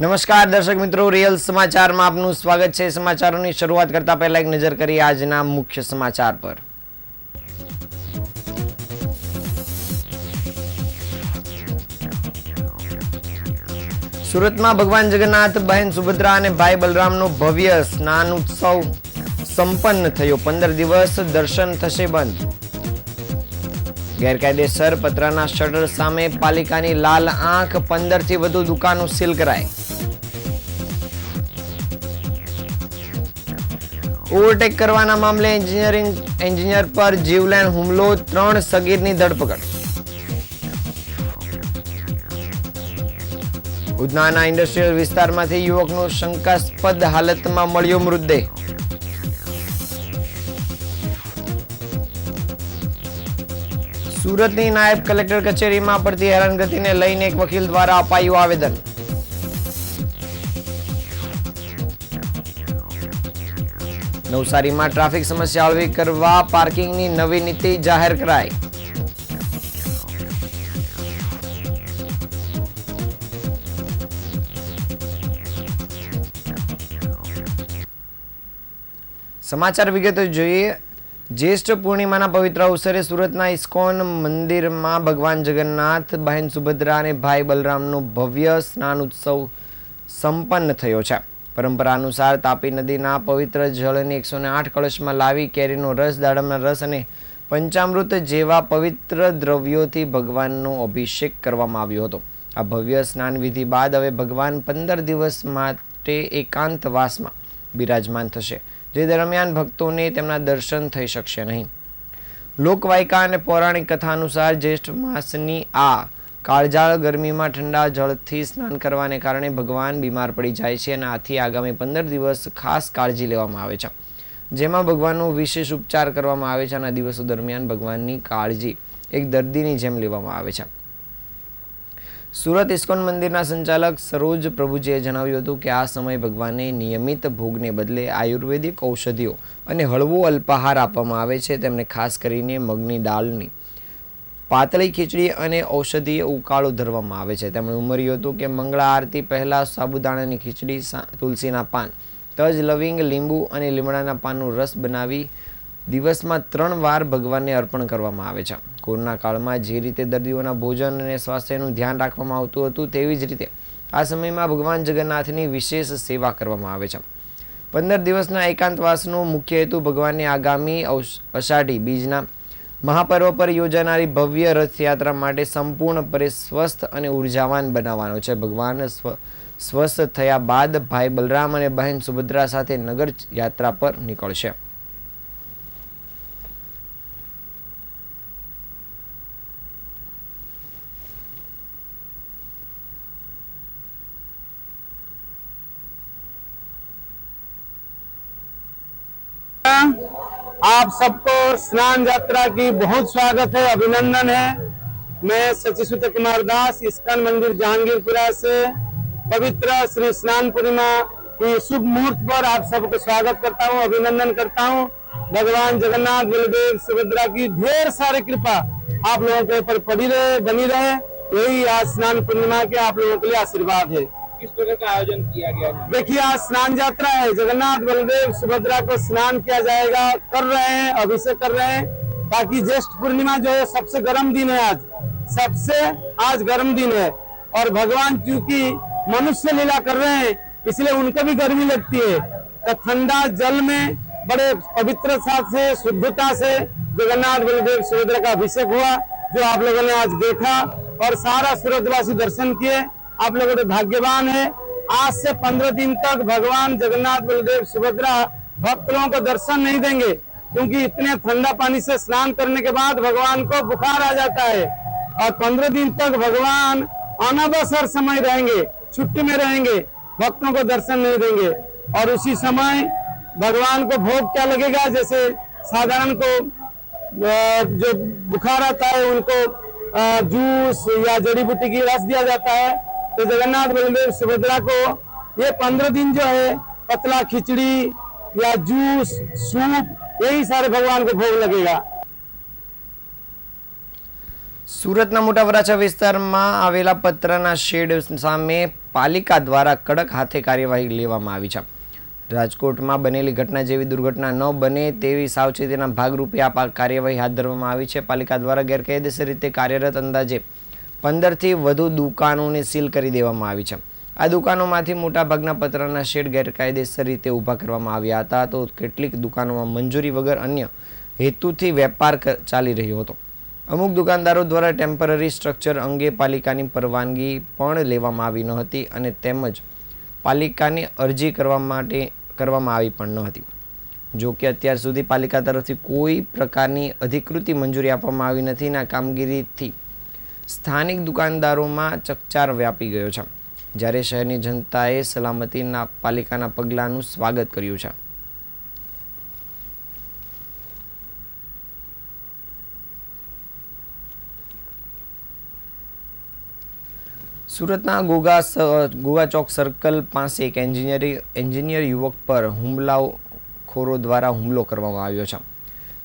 નમસ્કાર દર્શક મિત્રો, રિયલ સમાચારમાં આપનું સ્વાગત છે। સમાચારોની શરૂઆત કરતા પહેલા એક નજર કરીએ આજના મુખ્ય સમાચાર પર। સુરતમાં ભગવાન જગન્નાથ, બહેન સુભદ્રા અને ભાઈ બલરામનો ભવ્ય સ્નાન ઉત્સવ સંપન્ન થયો। 15 દિવસ દર્શન થશે બંધ। ગેરકાયદેસર પતરાના શટર સામે પાલિકાની લાલ આંખ, 15 થી વધુ દુકાનો સીલ કરાઈ। ઓવરટેક કરવાના મામલે એન્જિનિયર પર જીવલેણ હુમલો, 3 સગીરની ધરપકડ। ઉધનાના ઇન્ડસ્ટ્રીયલ વિસ્તારમાંથી યુવકનો શંકાસ્પદ હાલતમાં મળ્યો મૃતદેહ। સુરતની નાયબ કલેક્ટર કચેરીમાં પડતી હેરાનગતિને લઈને એક વકીલ દ્વારા અપાયું આવેદન। નવસારીમાં ટ્રાફિક સમસ્યા હળવી કરવા પાર્કિંગની નવી નીતિ જાહેર કરાઈ। સમાચાર વિગતો જોઈએ। જ્યેષ્ઠ પૂર્ણિમાના પવિત્ર અવસરે સુરતના ઇસ્કોન મંદિરમાં ભગવાન જગન્નાથ, બહેન સુભદ્રા અને ભાઈ બલરામનો ભવ્ય સ્નાન ઉત્સવ સંપન્ન થયો છે। પરંપરા અનુસાર તાપી નદીના પવિત્ર જળને 108 કળશમાં લાવી કેરીનો રસ, દાડમના રસ અને પંચામૃત જેવા પવિત્ર દ્રવ્યોથી ભગવાનનો અભિષેક કરવામાં આવ્યો હતો। આ ભવ્ય સ્નાન વિધિ બાદ હવે ભગવાન 15 દિવસ માટે એકાંતવાસમાં બિરાજમાન થશે, જે દરમિયાન ભક્તોને તેમના દર્શન થઈ શકશે નહીં। લોકવાયકા અને પૌરાણિક કથા અનુસાર જ્યેષ્ઠ માસની આ કાળઝાળ ગરમીમાં ઠંડા જળથી સ્નાન કરવાને કારણે ભગવાન બીમાર પડી જાય છે અને આથી આગામી 15 દિવસ ખાસ કાળજી લેવામાં આવે છે, જેમાં ભગવાનનો વિશેષ ઉપચાર કરવામાં આવે છે। અને આ દિવસો દરમિયાન ભગવાનની કાળજી એક દર્દીની જેમ લેવામાં આવે છે। સુરત ઇસ્કોન મંદિરના સંચાલક સરોજ પ્રભુજીએ જણાવ્યું હતું કે આ સમયે ભગવાનને નિયમિત ભોગને બદલે આયુર્વેદિક ઔષધિઓ અને હળવો અલ્પાહાર આપવામાં આવે છે। તેમને ખાસ કરીને મગની દાળની પાતળી ખીચડી અને ઔષધીય ઉકાળો ધરવામાં આવે છે। તેમણે ઉમેર્યું હતું કે મંગળા આરતી પહેલા સાબુદાણાની ખીચડી, તુલસીના પાન, તજ, લવિંગ, લીંબુ અને લીમડાના પાનનો રસ બનાવી દિવસમાં 3 વાર ભગવાનને અર્પણ કરવામાં આવે છે। કોરોના કાળમાં જે રીતે દર્દીઓના ભોજન અને સ્વાસ્થ્યનું ધ્યાન રાખવામાં આવતું હતું, તેવી જ રીતે આ સમયમાં ભગવાન જગન્નાથની વિશેષ સેવા કરવામાં આવે છે। 15 દિવસના એકાંતવાસનો મુખ્ય હેતુ ભગવાનને આગામી અષાઢી બીજના મહાપર્વ પર યોજાનારી ભવ્ય રથયાત્રા માટે સંપૂર્ણપણે સ્વસ્થ અને ઉર્જાવાન બનાવવાનો છે। ભગવાન સ્વસ્થ થયા બાદ ભાઈ બલરામ અને બહેન સુભદ્રા સાથે નગર યાત્રા પર નીકળશે। आप सबको स्नान यात्रा की बहुत स्वागत है, अभिनंदन है। मैं सचिसूत कुमार दास इस्कॉन मंदिर जहांगीरपुरा से पवित्र श्री स्नान पूर्णिमा की शुभ मुहूर्त पर आप सबको स्वागत करता हूँ, अभिनंदन करता हूँ। भगवान जगन्नाथ, बलदेव, सुभद्रा की ढेर सारी कृपा आप लोगों के ऊपर पड़ी रहे, बनी रहे, यही आज स्नान पूर्णिमा के आप लोगों के लिए आशीर्वाद है। किस प्रकार का आयोजन किया गया है? देखिए, आज स्नान यात्रा है, जगन्नाथ, बलदेव, सुभद्रा को स्नान किया जाएगा, कर रहे हैं, अभिषेक कर रहे हैं। बाकी ज्येष्ठ पूर्णिमा जो है सबसे गर्म दिन है, आज गर्म दिन है। और भगवान क्योंकि मनुष्य लीला कर रहे हैं, इसलिए उनको भी गर्मी लगती है, तो ठंडा जल में बड़े पवित्रता से, शुद्धता से जगन्नाथ, बलदेव, सुभद्रा का अभिषेक हुआ, जो आप लोगों ने आज देखा और सारा सूरतवासी दर्शन किए। आप लोगों ने भाग्यवान है। आज से 15 दिन तक भगवान जगन्नाथ, बलदेव, सुभद्रा भक्त लोगों को दर्शन नहीं देंगे, क्योंकि इतने ठंडा पानी से स्नान करने के बाद भगवान को बुखार आ जाता है और 15 दिन तक भगवान अनवसर समय रहेंगे, छुट्टी में रहेंगे, भक्तों को दर्शन नहीं देंगे। और उसी समय भगवान को भोग क्या लगेगा, जैसे साधारण को जो बुखार आता है उनको जूस या जड़ी बूटी की रस दिया जाता है, तो जगन्नाथ, बलदेव, सुभद्रा को ये 15 दिन जो है पतला खिचड़ी या जूस, सूप, यही सारे भगवान को भोग लगेगा। સુરતના મોટા વરાછા વિસ્તારમાં આવેલા પતરાના શેડ સામે પાલિકા દ્વારા કડક હાથે કાર્યવાહી લેવામાં આવી છે. રાજકોટમાં બનેલી ઘટના જેવી દુર્ઘટના ન બને તેવી સાવચેતીના ભાગરૂપે આ કાર્યવાહી હાથ ધરવામાં આવી છે. પાલિકા દ્વારા ગેરકાયદેસર રીતે કાર્યરત અંદાજે 15થી વધુ દુકાનોને સીલ કરી દેવામાં આવી છે. આ દુકાનોમાંથી મોટાભાગના પતરાના શેડ ગેરકાયદેસર રીતે ઊભા કરવામાં આવ્યા હતા, તો કેટલીક દુકાનોમાં મંજૂરી વગર અન્ય હેતુથી વેપાર ચાલી રહ્યો હતો. અમુક દુકાનદારો દ્વારા ટેમ્પરરી સ્ટ્રક્ચર અંગે પાલિકાની પરવાનગી પણ લેવામાં આવી ન હતી અને તેમજ પાલિકાની અરજી કરવામાં આવી પણ ન હતી. જો કે અત્યાર સુધી પાલિકા તરફથી કોઈ પ્રકારની અધિકૃત મંજૂરી આપવામાં આવી નથી. આ કામગીરીથી સ્થાનિક દુકાનદારોમાં ચકચાર વ્યાપી ગયો છે, જ્યારે શહેરની જનતાએ સલામતીના પાલિકાના પગલાંનું સ્વાગત કર્યું છે. સુરતના ગોગા ચોક સર્કલ પાસે એક એન્જિનિયર યુવક પર હુમલાખોરો દ્વારા હુમલો કરવામાં આવ્યો છે,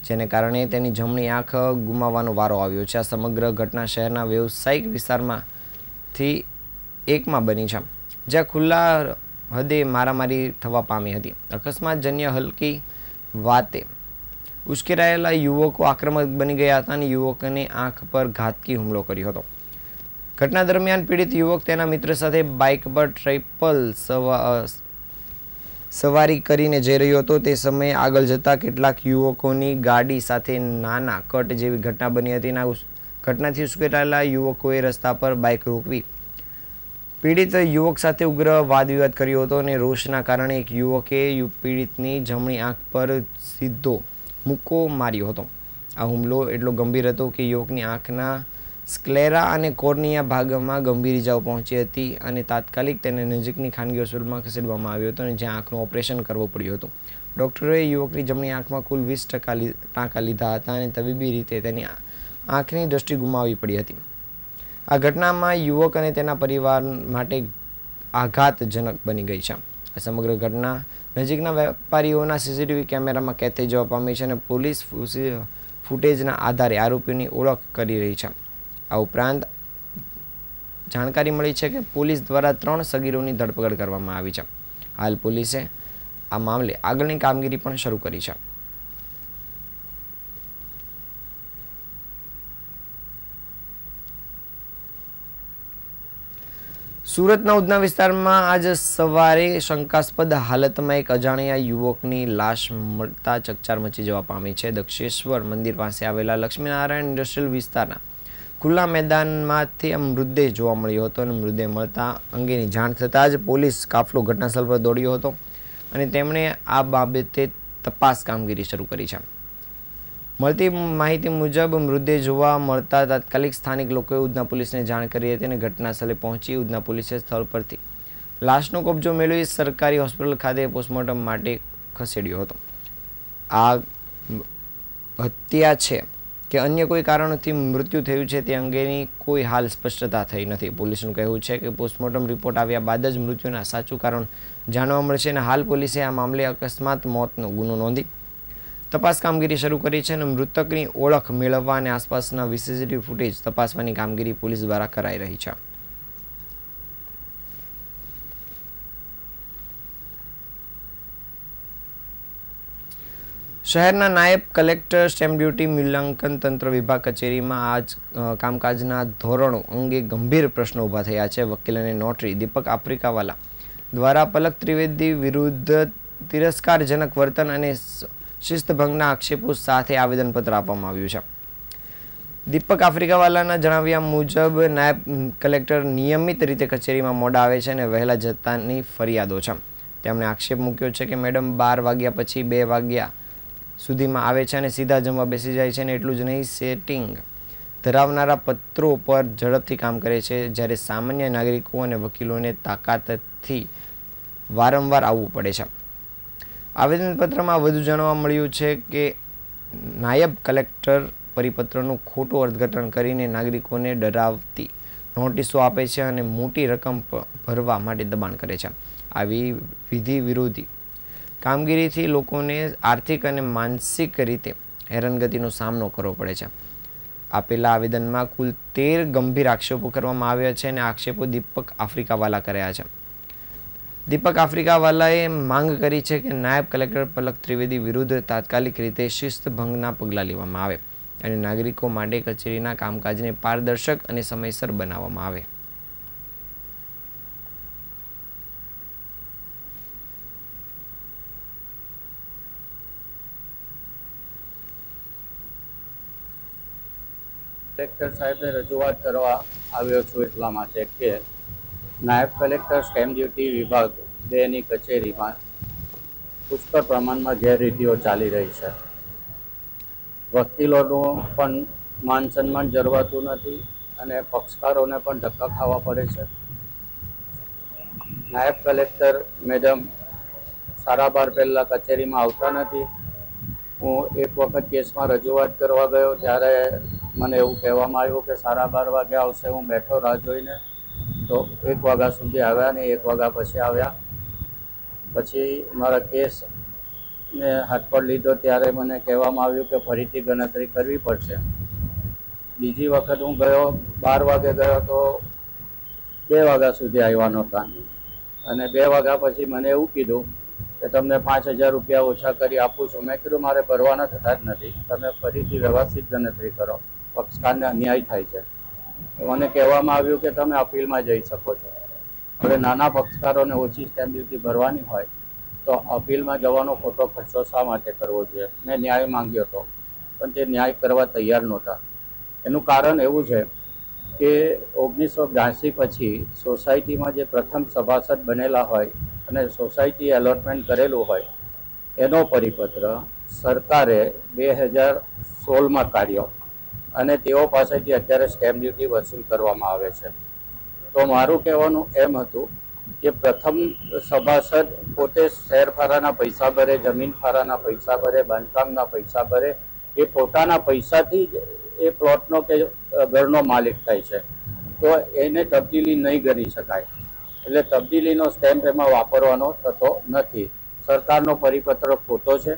જેને કારણે તેની જમણી આંખ ગુમાવવાનો વારો આવ્યો છે. આ સમગ્ર ઘટના શહેરના વ્યવસાયિક વિસ્તારમાંથી એકમાં બની છે, જ્યાં ખુલ્લા હદે મારામારી થવા પામી હતી. અકસ્માતજન્ય હલકી વાતે ઉશ્કેરાયેલા યુવકો આક્રમક બની ગયા હતા અને યુવકને આંખ પર ઘાતકી હુમલો કર્યો હતો. ઘટના દરમિયાન પીડિત યુવક તેના મિત્ર સાથે બાઇક પર ટ્રિપલ સવારી કરીને જઈ રહ્યો હતો. તે સમયે આગળ જતા કેટલાક યુવકોની ગાડી સાથે નાના કટ જેવી ઘટના બની હતી. ઘટનાથી ઉશ્કેરાયેલા યુવકોએ રસ્તા પર બાઇક રોકવી પીડિત યુવક સાથે ઉગ્ર વાદવિવાદ કર્યો હતો અને રોષના કારણે એક યુવકે પીડિતની જમણી આંખ પર સીધો મુક્કો માર્યો હતો. આ હુમલો એટલો ગંભીર હતો કે યુવકની આંખના સ્ક્લેરા અને કોર્નિયા ભાગમાં ગંભીર ઇજાઓ પહોંચી હતી અને તાત્કાલિક તેને નજીકની ખાનગી હોસ્પિટલમાં ખસેડવામાં આવ્યો હતો અને જ્યાં આંખનું ઓપરેશન કરવું પડ્યું હતું. ડૉક્ટરોએ યુવકની જમણી આંખમાં કુલ 20% ટાંકા લીધા હતા અને તબીબી રીતે તેની આંખની દૃષ્ટિ ગુમાવવી પડી હતી. આ ઘટનામાં યુવક અને તેના પરિવાર માટે આઘાતજનક બની ગઈ છે. આ સમગ્ર ઘટના નજીકના વેપારીઓના સીસીટીવી કેમેરામાં કેદ થઈ જવા પામી છે અને પોલીસ ફૂટેજના આધારે આરોપીની ઓળખ કરી રહી છે. આ ઉપરાંત જાણકારી મળી છે કે પોલીસ દ્વારા 3 સગીરોની ધરપકડ કરવામાં આવી છે. હાલ પોલીસે આ મામલે આગળની કામગીરી પણ શરૂ કરી છે. સુરતના ઉધના વિસ્તારમાં આજ સવારે શંકાસ્પદ હાલતમાં એક અજાણ્યા યુવકની લાશ મળતા ચકચાર મચી જવા પામી છે. દક્ષેશ્વર મંદિર પાસે આવેલા લક્ષ્મીનારાયણ ઇન્ડસ્ટ્રીયલ વિસ્તારના ખુલ્લા મેદાનમાંથી મૃતદેહ જોવા મળ્યો હતો અને મૃતદેહ મળતા અંગેની જાણ થતાં જ પોલીસ કાફલો ઘટનાસ્થળ પર દોડ્યો હતો અને તેમણે આ બાબતે તપાસ કામગીરી શરૂ કરી છે. મળતી માહિતી મુજબ મૃતદેહ જોવા મળતા તાત્કાલિક સ્થાનિક લોકોએ ઉધના પોલીસને જાણ કરી હતી અને ઘટનાસ્થળે પહોંચી ઉધના પોલીસે સ્થળ પરથી લાશનો કબજો મેળવી સરકારી હોસ્પિટલ ખાતે પોસ્ટમોર્ટમ માટે ખસેડ્યો હતો. આ હત્યા છે કે અન્ય કોઈ કારણોથી મૃત્યુ થયું છે તે અંગેની કોઈ હાલ સ્પષ્ટતા થઈ નથી. પોલીસનું કહેવું છે કે પોસ્ટમોર્ટમ રિપોર્ટ આવ્યા બાદ જ મૃત્યુના સાચું કારણ જાણવા મળશે અને હાલ પોલીસે આ મામલે અકસ્માત મોતનો ગુનો નોંધી તપાસ કામગીરી શરૂ કરી છે અને મૃતકની ઓળખ મેળવવા અને આસપાસના સીસીટીવી ફૂટેજ તપાસવાની કામગીરી પોલીસ દ્વારા કરાઈ રહી છે. શહેરના નાયબ કલેક્ટર સ્ટેમ્પ ડ્યુટી મૂલ્યાંકન તંત્ર વિભાગ કચેરીમાં આજ કામકાજના ધોરણો અંગે ગંભીર પ્રશ્નો ઊભા થયા છે. વકીલ અને નોટરી દીપક આફ્રિકાવાલા દ્વારા પલક ત્રિવેદી વિરુદ્ધ તિરસ્કારજનક વર્તન અને શિસ્તભંગના આક્ષેપો સાથે આવેદનપત્ર આપવામાં આવ્યું છે. દીપક આફ્રિકાવાલાના જણાવ્યા મુજબ નાયબ કલેક્ટર નિયમિત રીતે કચેરીમાં મોડા આવે છે અને વહેલા જતાની ફરિયાદો છે. તેમણે આક્ષેપ મૂક્યો છે કે મેડમ 12 વાગ્યા પછી 2 વાગ્યા સુધીમાં આવે છે અને સીધા જમવા બેસી જાય છે અને એટલું જ નહીં, સેટિંગ ધરાવનારા પત્રો પર ઝડપથી કામ કરે છે, જ્યારે સામાન્ય નાગરિકો અને વકીલોને તાકાતથી વારંવાર આવવું પડે છે. આવેદનપત્રમાં વધુ જાણવા મળ્યું છે કે નાયબ કલેક્ટર પરિપત્રનું ખોટું અર્થઘટન કરીને નાગરિકોને ડરાવતી નોટિસો આપે છે અને મોટી રકમ ભરવા માટે દબાણ કરે છે. આવી વિધિ વિરોધી કામગીરીથી લોકોને આર્થિક અને માનસિક રીતે હેરાનગતિનો સામનો કરવો પડે છે. આપેલા આવેદનમાં કુલ 13 ગંભીર આક્ષેપો કરવામાં આવ્યા છે અને આક્ષેપો દીપક આફ્રિકાવાલા કર્યા છે. દીપક આફ્રિકાવાલાએ માંગ કરી છે કે નાયબ કલેક્ટર પલક ત્રિવેદી વિરુદ્ધ તાત્કાલિક રીતે શિસ્ત ભંગના પગલાં લેવામાં આવે અને નાગરિકો માટે કચેરીના કામકાજને પારદર્શક અને સમયસર બનાવવામાં આવે. કલેક્ટર સાહેબને રજૂઆત કરવા આવ્યો છું એટલા માટે કે નાયબ કલેક્ટર સ્ટેમ્પ ડ્યુટી વિભાગ 2ની કચેરીમાં પુષ્કળ પ્રમાણમાં ગેરરીતિઓ ચાલી રહી છે. વકીલોનું પણ માન સન્માન જળવાતું નથી અને પક્ષકારોને પણ ધક્કા ખાવા પડે છે. નાયબ કલેક્ટર મેડમ સારાબાર પહેલાં કચેરીમાં આવતા નથી. હું એક વખત કેસમાં રજૂઆત કરવા ગયો ત્યારે મને એવું કહેવામાં આવ્યું કે 12:30 વાગે આવશે. હું બેઠો રાહ જોઈને તો 1 વાગ્યા સુધી આવ્યા નહીં. 1 વાગ્યા પછી આવ્યા. પછી મારા કેસને હાથ પર લીધો ત્યારે મને કહેવામાં આવ્યું કે ફરીથી ગણતરી કરવી પડશે. બીજી વખત હું ગયો 12 વાગે ગયો તો 2 વાગ્યા સુધી આવ્યા નહોતા અને 2 વાગ્યા પછી મને એવું કીધું કે તમને 5,000 રૂપિયા ઓછા કરી આપું છું. મેં કીધું મારે ભરવાના થતા જ નથી, તમે ફરીથી વ્યવસ્થિત ગણતરી કરો, પક્ષકારને અન્યાય થાય છે. મને કહેવામાં આવ્યું કે તમે અપીલમાં જઈ શકો છો. હવે નાના પક્ષકારોને ઓછી સ્ટેમ્પ ડ્યુટી ભરવાની હોય તો અપીલમાં જવાનો ખોટો ખર્ચો શા માટે કરવો જોઈએ? મેં ન્યાય માંગ્યો હતો પણ તે ન્યાય કરવા તૈયાર નહોતા. એનું કારણ એવું છે કે 1982 પછી સોસાયટીમાં જે પ્રથમ સભાસદ બનેલા હોય અને સોસાયટી એલોટમેન્ટ કરેલું હોય એનો પરિપત્ર સરકારે 2016માં કાઢ્યો અને તેઓ પાસેથી અત્યારે સ્ટેમ્પ ડ્યુટી વસૂલ કરવામાં આવે છે. તો મારું કહેવાનું એમ હતું કે પ્રથમ સભાસદ પોતે શેર ફાળાના પૈસા ભરે, જમીન ફાળાના પૈસા ભરે, બાંધકામના પૈસા ભરે, એ પોતાના પૈસાથી જ એ પ્લોટનો કે ઘરનો માલિક થાય છે. તો એને તબદીલી નહીં કરી શકાય. એટલે તબદીલીનો સ્ટેમ્પ એમાં વાપરવાનો થતો નથી. સરકારનો પરિપત્ર ખોટો છે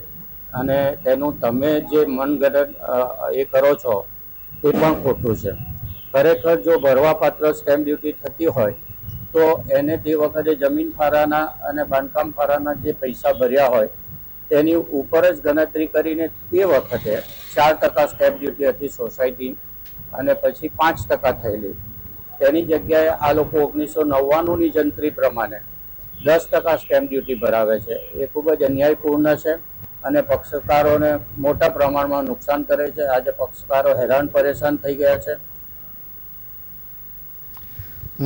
અને તેનું તમે જે મનગઢ એ કરો છો એ પણ ખોટું છે. ખરેખર જો ભરવાપાત્ર સ્ટેમ્પ ડ્યુટી થતી હોય તો એને તે વખતે જમીન ફાળાના અને બાંધકામ ફાળાના જે પૈસા ભર્યા હોય તેની ઉપર જ ગણતરી કરીને તે વખતે 4% સ્ટેમ્પ ડ્યુટી હતી સોસાયટી અને પછી 5% થયેલી. તેની જગ્યાએ આ લોકો 1999ની જંત્રી પ્રમાણે 10% સ્ટેમ્પ ડ્યુટી ભરાવે છે. એ ખૂબ જ અન્યાયપૂર્ણ છે અને પક્ષકારોને મોટા પ્રમાણમાં નુકસાન કરે છે. આજે પક્ષકારો હેરાન પરેશાન થઈ ગયા છે.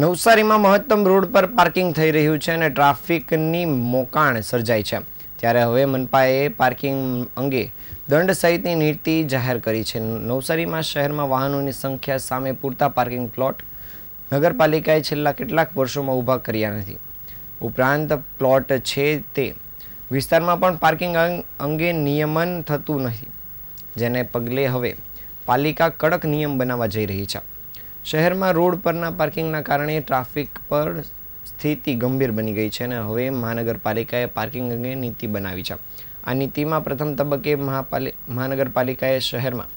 નવસારીમાં મહત્તમ રોડ પર પાર્કિંગ થઈ રહ્યું છે અને ટ્રાફિકની મોકાણ સર્જાય છે. ત્યારે હવે મનપાએ પાર્કિંગ અંગે દંડ સહિતની નીતિ જાહેર કરી છે. નવસારીમાં શહેરમાં વાહનોની સંખ્યા સામે પૂરતા પાર્કિંગ પ્લોટ નગરપાલિકાએ છેલ્લા કેટલાક વર્ષોમાં ઊભા કર્યા નથી. ઉપરાંત પ્લોટ છે તે વિસ્તારમાં પણ પાર્કિંગ અંગે નિયમન થતું નથી, જેને પગલે હવે પાલિકા કડક નિયમ બનાવવા જઈ રહી છે. શહેરમાં રોડ પરના પાર્કિંગના કારણે ટ્રાફિક પર સ્થિતિ ગંભીર બની ગઈ છે અને હવે મહાનગરપાલિકાએ પાર્કિંગ અંગે નીતિ બનાવી છે. આ નીતિમાં પ્રથમ તબક્કે મહાનગરપાલિકાએ શહેરમાં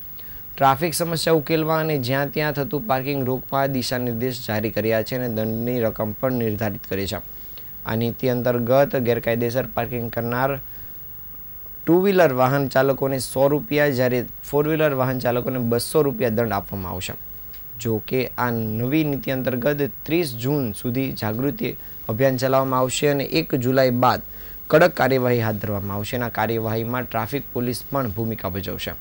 ટ્રાફિક સમસ્યા ઉકેલવા અને જ્યાં ત્યાં થતું પાર્કિંગ રોકવા દિશા નિર્દેશ જારી કર્યા છે અને દંડની રકમ પણ નિર્ધારિત કરી છે. આ નીતિ અંતર્ગત ગેરકાયદેસર પાર્કિંગ કરનાર 2 વ્હીલર વાહન ચાલકોને 100 રૂપિયા જ્યારે 4 વ્હીલર વાહન ચાલકોને 200 રૂપિયા દંડ આપવામાં આવશે. જો કે આ નવી નીતિ અંતર્ગત 30 જૂન સુધી જાગૃતિ અભિયાન ચલાવવામાં આવશે અને 1 જુલાઈ બાદ કડક કાર્યવાહી હાથ ધરવામાં આવશે. અને આ કાર્યવાહીમાં ટ્રાફિક પોલીસ પણ ભૂમિકા ભજવશે.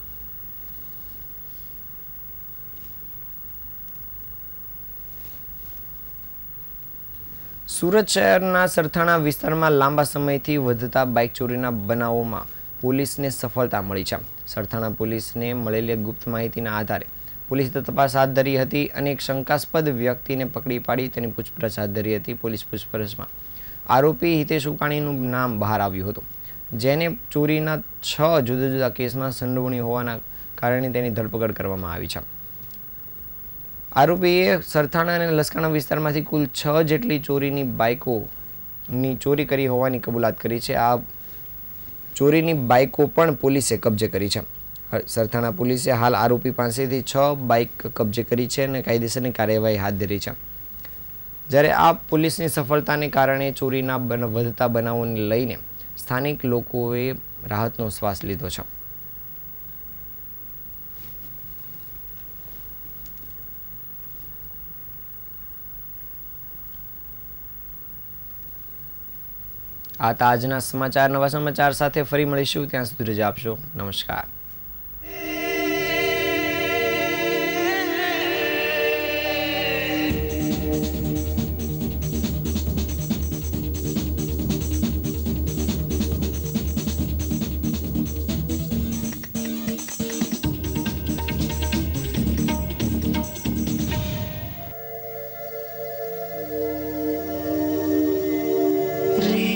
સુરત શહેરના સરથાણા વિસ્તારમાં લાંબા સમયથી વધતા બાઇક ચોરીના બનાવોમાં પોલીસને સફળતા મળી છે. સરથાણા પોલીસને મળેલી ગુપ્ત માહિતીના આધારે પોલીસે તપાસ હાથ ધરી હતી અને એક શંકાસ્પદ વ્યક્તિને પકડી પાડી તેની પૂછપરછ હાથ ધરી હતી. પોલીસ પૂછપરછમાં આરોપી હિતેશ ઉકાણીનું નામ બહાર આવ્યું હતું, જેને ચોરીના 6 જુદા જુદા કેસમાં સંડોવણી હોવાના કારણે તેની ધરપકડ કરવામાં આવી છે. આરોપીએ સરથાણા અને લસકાણા વિસ્તારમાંથી કુલ 6 જેટલી ચોરીની બાઇકોની ચોરી કરી હોવાની કબૂલાત કરી છે. આ ચોરીની બાઇકો પણ પોલીસે કબજે કરી છે. સરથાણા પોલીસે હાલ આરોપી પાસેથી 6 બાઇક કબજે કરી છે અને કાયદેસરની કાર્યવાહી હાથ ધરી છે. જ્યારે આ પોલીસની સફળતાને કારણે ચોરીના વધતા બનાવોને લઈને સ્થાનિક લોકોએ રાહતનો શ્વાસ લીધો છે. આ હતા આજના સમાચાર. નવા સમાચાર સાથે ફરી મળીશું. ત્યાં સુધી રજા આપશો. નમસ્કાર. Radio